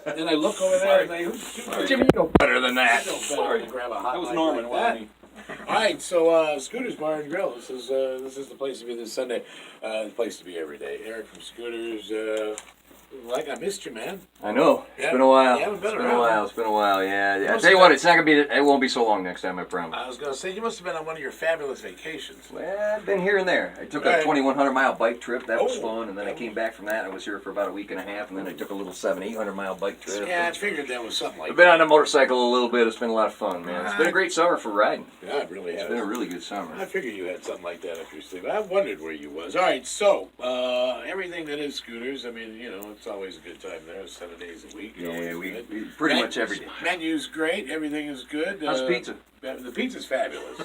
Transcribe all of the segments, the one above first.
And I look over there and Jimmy, you know better than that. Sorry, grab a hot That was mic Norman, like wasn't that. All right, so Scooters Bar and Grill. This is the place to be this Sunday. The place to be every day. Eric from Scooters. Like I missed you, man. I know. It's been a while. You haven't been It's been around. a while. It's been a while. Yeah. I Must tell you have what, been- it's not gonna be. It won't be so long next time. I promise. I was gonna say you must have been on one of your fabulous vacations. Well, I've been here and there. I took a Right. 2,100-mile bike trip. That was Oh. fun. And then I came back from that. I was here for about a week and a half. And then I took a little 800-mile bike trip. Yeah, I figured that was something like I've been that. on a motorcycle a little bit. It's been a lot of fun, man. It's been a great summer for riding. Yeah, it really It's has. been a really good summer. I figured you had something like that up your sleeve. I wondered where you was. All right, so everything that is Scooters, I mean, you know, it's always a good time there. 7 days a week. Yeah, always we good. pretty much every day. Menu's great. Everything is good. How's pizza? The pizza's fabulous.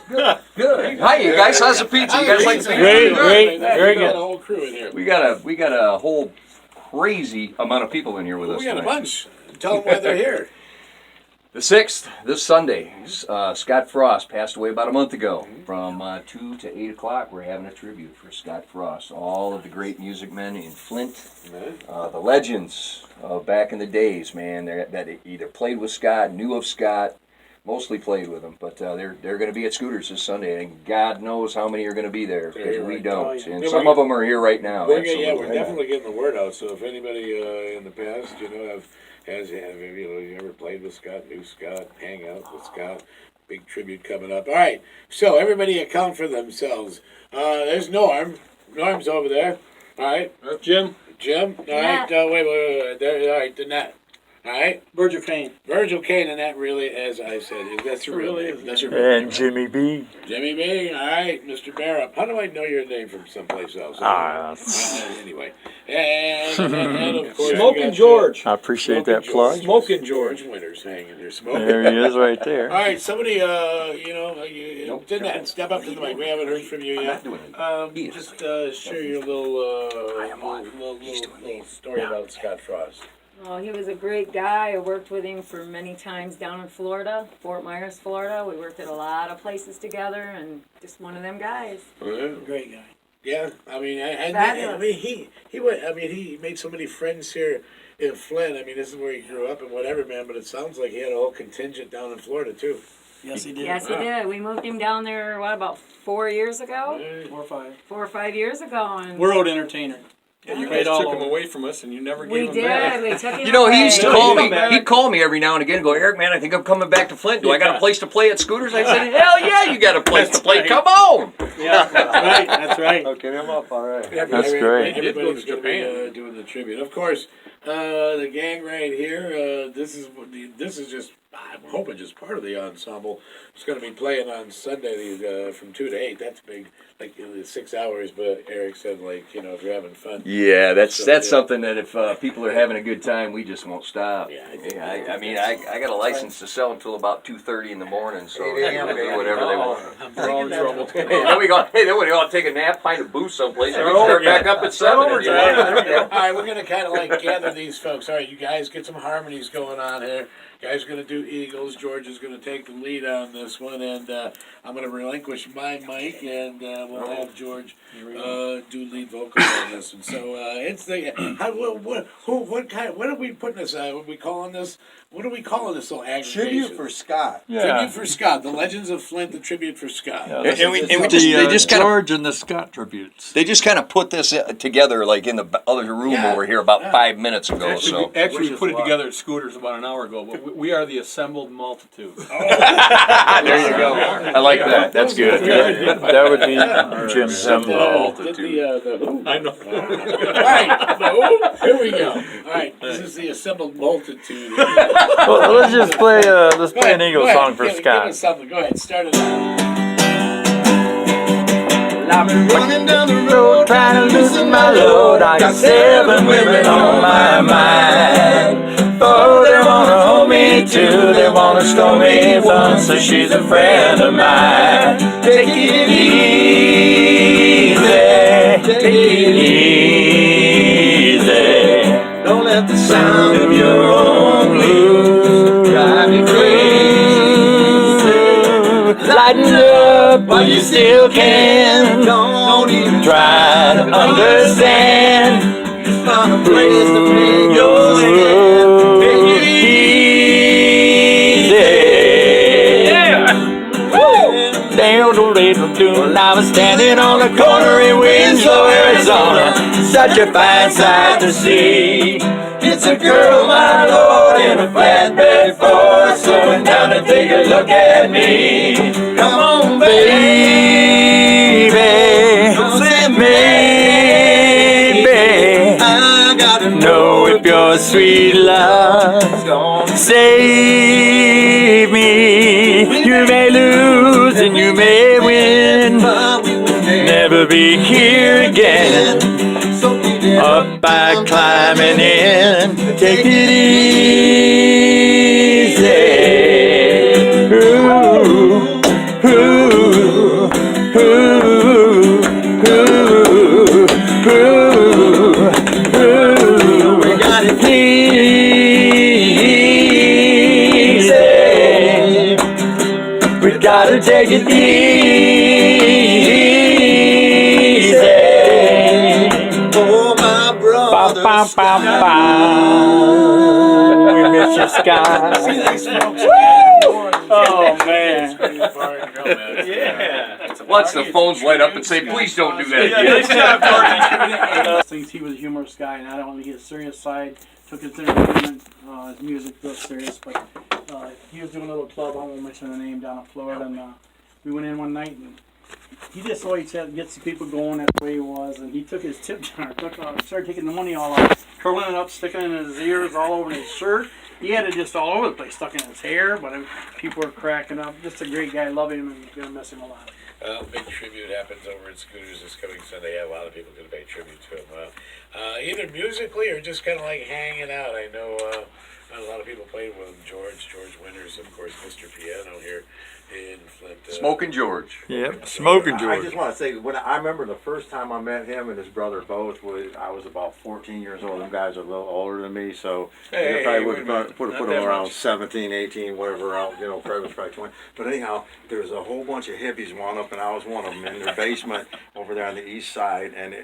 Good. Hi, you guys. How's the pizza? You guys like the pizza? Great, very We got good. a whole crew in here. We got a whole crazy amount of people in here with us We got a tonight. bunch. Tell them why they're here. The 6th, this Sunday, Scott Frost passed away about a month ago. From 2 to 8 o'clock, we're having a tribute for Scott Frost. All of the great music men in Flint, the legends of back in the days, man, that either played with Scott, knew of Scott, mostly played with him. But they're going to be at Scooters this Sunday, and God knows how many are going to be there, because we don't. And some of them are here right now. We're Absolutely. definitely getting the word out. So if anybody in the past, you know, have you ever played with Scott, knew Scott, hang out with Scott, big tribute coming up. All right, so everybody account for themselves. There's Norm. Norm's over there. All right, Jim? Jim. All right, wait. There, all right, Danette. All right, Virgil Cain. Virgil Cain, and that really, as I said, that's your real name. That's your real name, And right? Jimmy B. Jimmy B. All right, Mr. Barrup. How do I know your name from someplace else? Anyway, and of course, Smokin George. I appreciate that plug. Smokin George. Winters hanging there smoking. There he is right All there. right, somebody, Nope. Danette, step up to the mic. We haven't heard from you I'm yet. not doing it. Just share your little story about Scott Frost. Well, he was a great guy. I worked with him for many times down in Florida, Fort Myers, Florida. We worked at a lot of places together, and just one of them guys. Great guy. Yeah, I mean, Fabulous. he made so many friends here in Flint. I mean, this is where he grew up and whatever, man. But it sounds like he had a whole contingent down in Florida too. Yes, he did. Yes, he did. We moved him down there, about 4 years ago? 4 or 5. 4 or 5 years ago. And World entertainer. Yeah, you Played guys all took him over. away from us, and you never we gave him did. back. We took him You know, he used to away. call me. back. He'd call me every now and again and go, Eric, man, I think I'm coming back to Flint. Do I got a place to play at Scooters? I said, hell yeah, you got a place to play. right. Come on. Yeah, that's right. That's right. Okay, I'm up, all right. That's great. He did go Everybody's to going to be Japan. doing the tribute. Of course, the gang right here. This is just. I'm hoping just part of the ensemble. It's going to be playing on Sunday from 2 to 8. That's big, like 6 hours. But Eric said, like, if you're having fun. Yeah, that's So, yeah. something that if people are having a good time, we just won't stop. Yeah, I mean, I got a license to sell until about 2:30 in the morning, so 8 they a.m. can do whatever they want. We're all in trouble. Hey, then we go take a nap, find a booth someplace, and we Start start over back up at 7. if you want. All right, we're going to kind of like gather these folks. All right, you guys get some harmonies going on here. Guys going to do Eagles. George is going to take the lead on this one, and I'm going to relinquish my mic, and we'll have George do lead vocals on this one. So it's the what are we putting this? What are we calling this? What are we calling this little aggregation? Tribute for Scott. Tribute for Scott. The Legends of Flint. The tribute for Scott. Yeah, they just kind of George and the Scott tributes. they just kind of put this together like in the other room Yeah. over here about 5 minutes ago. So Actually, we put it together at Scooters about an hour ago, but we are the assembled multitude. there you go. I like that. That's good. That would be Jim Get Zembo. the who? I know. All right, the who? Here we go. All right, this is the assembled multitude. Well, let's just play. Let's Go play ahead, an Eagles go ahead. song for Give Scott. us something. Go ahead, start it out. I've been running down the Road trying to loosen my load. I got 7 women on my mind. Oh, they wanna hold me too. They wanna score me once, so she's a friend of mine. Take it easy, take it easy. Don't let the sound of your own blues drive you crazy. Lighten up while you still can. Don't even try to understand. It's not a place to play your hand. April tune. I was standing on the corner in Winslow, Arizona. Such a fine sight to see. It's a girl, my lord, in a flatbed Ford, slowing down to take a look at me. Come on, baby, don't say maybe. I gotta know if your sweet love's gonna save me. You may lose and you may win, never be here again. Up by climbing in, take it easy. Ooh, ooh, ooh, ooh, ooh, ooh. We got it easy. We gotta take it easy. Oh, my brother. Ba, ba, ba. We miss you, Scott. Oh, man. Watch the phones light up and say, please don't do that again. Thinks he was a humorous guy, not only his serious side, took his entertainment, his music real serious, but he was doing a little club, I won't mention the name, down in Florida, and we went in one night, and he just always gets the people going, that's the way he was, and he took his tip jar, started taking the money all out, curling it up, sticking it in his ears, all over his shirt. He had it just all over the place, stuck in his hair, but people were cracking up. Just a great guy, love him, and gonna miss him a lot. Big tribute happens over at Scooters this coming Sunday. A lot of people going to pay tribute to him. Either musically or just kind of like hanging out. I know a lot of people played with him. George Winters, of course, Mr. Piano here in Flint. Smokin George. Yep, Smokin' I George. just want to say, when I remember the first time I met him and his brother both, I was about 14 years old. Them guys are a little older than me, so Hey, I probably hey, would wait a minute. have put Not them that around much. 17, 18, whatever. Probably was probably 20. But anyhow, there was a whole bunch of hippies wound up, and I was one of them in their basement over there on the east side. And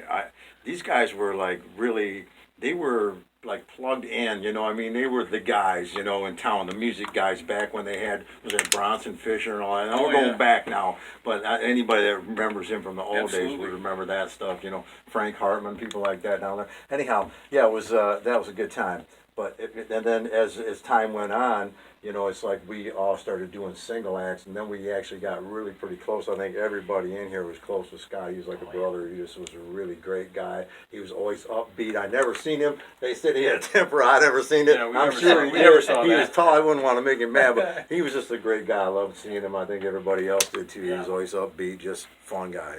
these guys were like really, they were like plugged in, you know. I mean, they were the guys, you know, in town, the music guys back when they had, was it Bronson Fisher and all that. And we're going back now, but anybody that remembers him from the old days would remember that stuff, you know. Frank Hartman, people like that down there. Anyhow, yeah, it was that was a good time. But and then as time went on, you know, it's like we all started doing single acts, and then we actually got really pretty close. I think everybody in here was close with Scott. He was like a brother. He just was a really great guy. He was always upbeat. I never seen him. They said he had a temper. I never seen it. Yeah, we I'm never sure saw- we never saw he that. was tall. I wouldn't want to make him mad, but he was just a great guy. I loved seeing him. I think everybody else did too. He was always upbeat, just fun guy.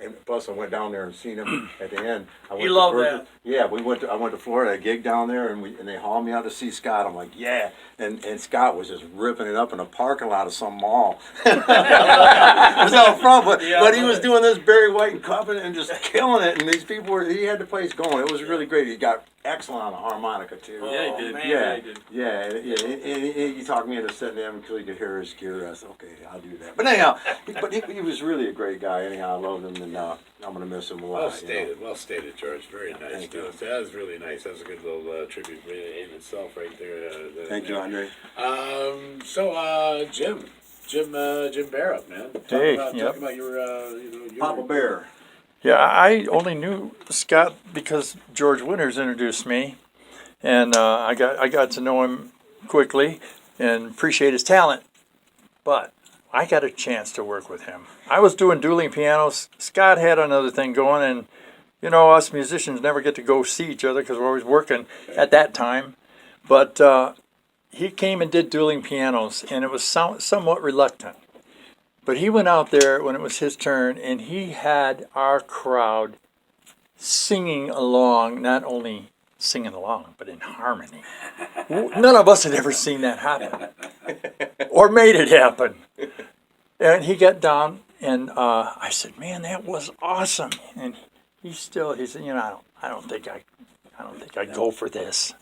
And plus, I went down there and seen him at the end. I went He to loved Virgil- that. Yeah, I went to Florida, a gig down there, and they hauled me out to see Scott. I'm like, yeah, and Scott was just ripping it up in a parking lot of some mall. It was out front, but he was doing this Barry White and Cupping and just killing it. And these people he had the place going. It was really great. He got excellent on the harmonica too. Yeah, he did. man. Yeah, he did. Yeah, and he talked me into sitting there until he could hear his gear. I said, okay, I'll do that. But anyhow, he was really a great guy. Anyhow, I loved him, and I'm gonna miss him a lot. Well stated, George. Very nice. Thank you. That was really nice. That was a good little tribute in itself, right there. Thank you, Andre. Jim Barrett, man. Hey, Talk yep. about your, your Papa Bear. Yeah, I only knew Scott because George Winters introduced me, and I got to know him quickly and appreciate his talent. But I got a chance to work with him. I was doing dueling pianos. Scott had another thing going, and you know, us musicians never get to go see each other because we're always working at that time. But he came and did dueling pianos, and it was somewhat reluctant. But he went out there when it was his turn, and he had our crowd singing along, not only singing along, but in harmony. None of us had ever seen that happen or made it happen. And he got down, and I said, "Man, that was awesome." And he said, "You know, I don't think I go for this.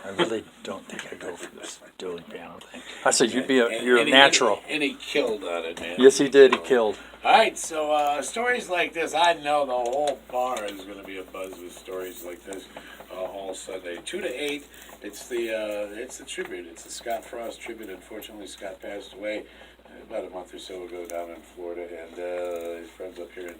I really don't think I go for this dueling piano thing." I said, "You're a natural." And he killed on it, man. Yes, he did. He killed. All right, so stories like this, I know the whole bar is going to be abuzz with stories like this all Sunday, 2 to 8. It's the tribute. It's the Scott Frost tribute. Unfortunately, Scott passed away. about a month or so ago down in Florida, and his friends up here in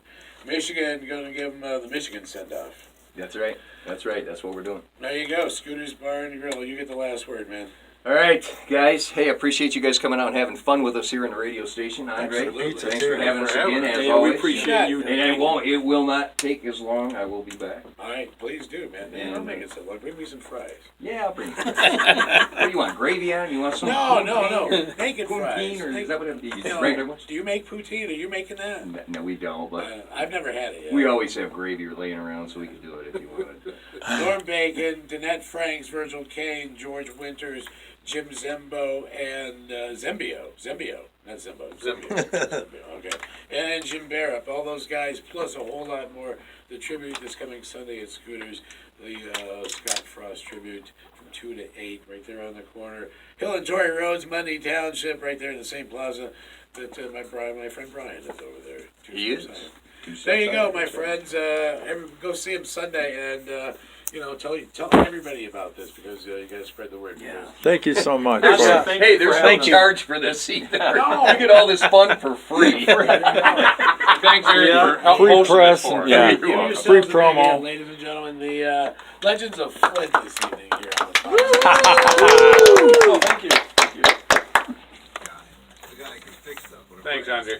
Michigan going to give him the Michigan send-off. That's right. That's right. That's what we're doing. There you go, Scooter's Bar and Grill. You get the last word, man. All right, guys. Hey, I appreciate you guys coming out and having fun with us here in the radio station. Andre, Absolutely. thanks for having us again, as Yeah, always. we appreciate you. And it will not take as long. I will be back. All right, please do, man. Don't make it so long. Bring me some fries. Yeah, I'll bring it. What do you want? Gravy on? You want some? No. Poutine, Naked fries. or is that what it is? No. Regular ones? Do you make poutine? Are you making that? No, we don't. But I've never had it yet. we always have gravy laying around, so we can do it if you wanted. Norm Bacon, Danette Franks, Virgil Cain, George Winters, Jim Zembo, and Zembio, not Zembo. Zembio, okay. And Jim Barrett, all those guys, plus a whole lot more. The tribute this coming Sunday at Scooters, the Scott Frost tribute from 2 to 8, right there on the corner. Hill and Torrey Rds, Mundy Township, right there in the same plaza that my friend Brian is over there. He is. There you go, my friends. Go see him Sunday, and tell everybody about this because you got to spread the word. Yeah. Thank you so much. Hey, there's no charge for this either. You get all this fun for free. Thanks, Eric, for helping Free hosting press this for us. and- Give yourselves Free a big promo. hand, ladies and gentlemen. The Legends of Flint this evening here on the podcast. Oh, thank you. Thanks, Andre.